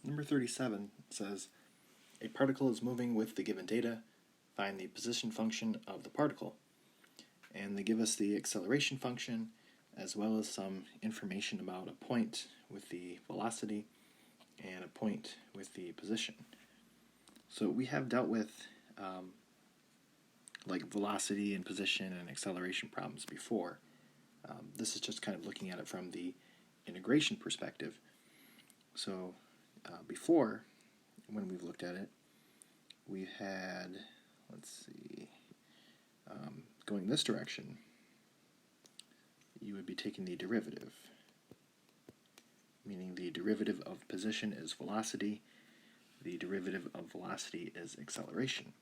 Number 37 says, a particle is moving with the given data. Find the position function of the particle. And they give us the acceleration function as well as some information about a point with the velocity and a point with the position. So we have dealt with like velocity and position and acceleration problems before. This is just kind of looking at it from the integration perspective. So before, when we've looked at it, we had, let's see, going this direction, you would be taking the derivative, meaning the derivative of position is velocity, the derivative of velocity is acceleration.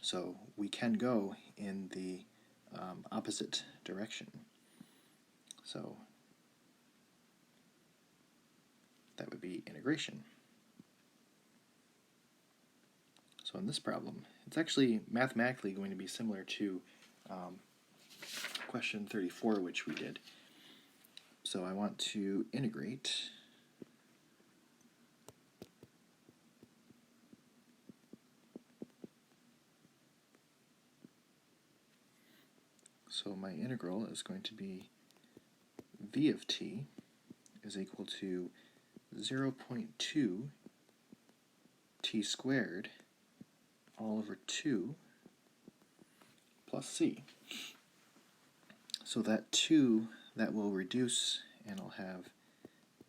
So we can go in the opposite direction. So that would be integration. So in this problem, it's actually mathematically going to be similar to question 34, which we did. So I want to integrate so my integral is going to be v of t is equal to 0.2 t squared all over 2 plus c. So that 2, that will reduce, and I'll have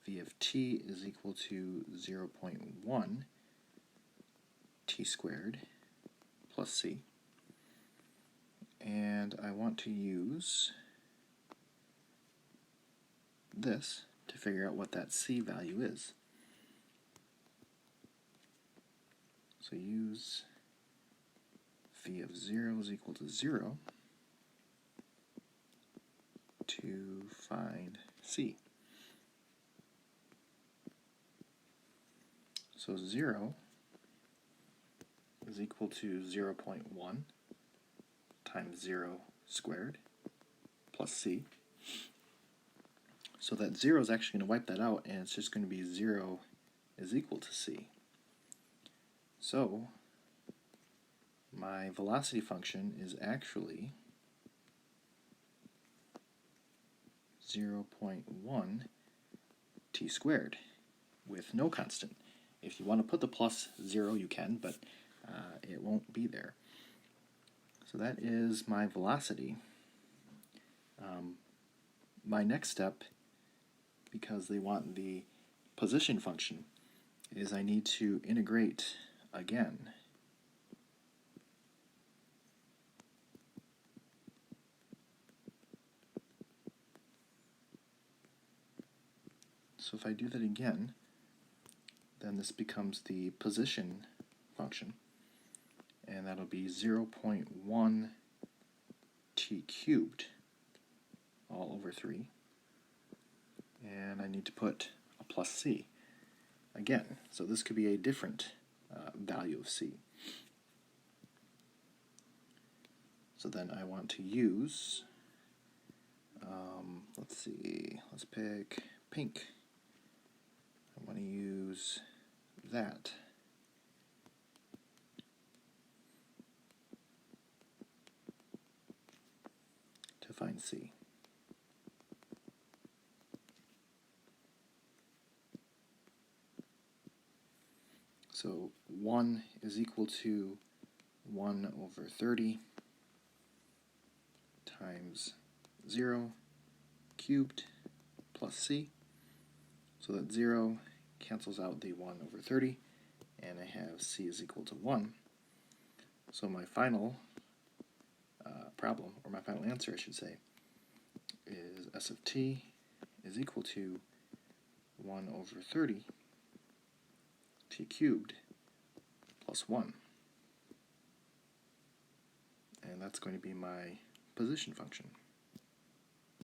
v of t is equal to 0.1 t squared plus c. And I want to use this to figure out what that c value is. So use v of 0 is equal to 0 to find c. So 0 is equal to 0.1 times 0 squared plus c. So that 0 is actually going to wipe that out, and it's just going to be 0 is equal to c. So my velocity function is actually 0.1 t squared with no constant. If you want to put the plus 0, you can, but it won't be there. So that is my velocity. My next step, because they want the position function, is I need to integrate again. So if I do that again, then this becomes the position function, and that'll be 0.1 t cubed all over 3, and I need to put a plus c again. So this could be a different value of c. So then I want to use, let's see, let's pick pink. I want to use that. To find c. So 1 is equal to 1 over 30 times 0 cubed plus c. So that 0 cancels out the 1 over 30, and I have c is equal to 1. So my final problem, or my final answer I should say, is s of t is equal to 1 over 30 t cubed plus 1. And that's going to be my position function.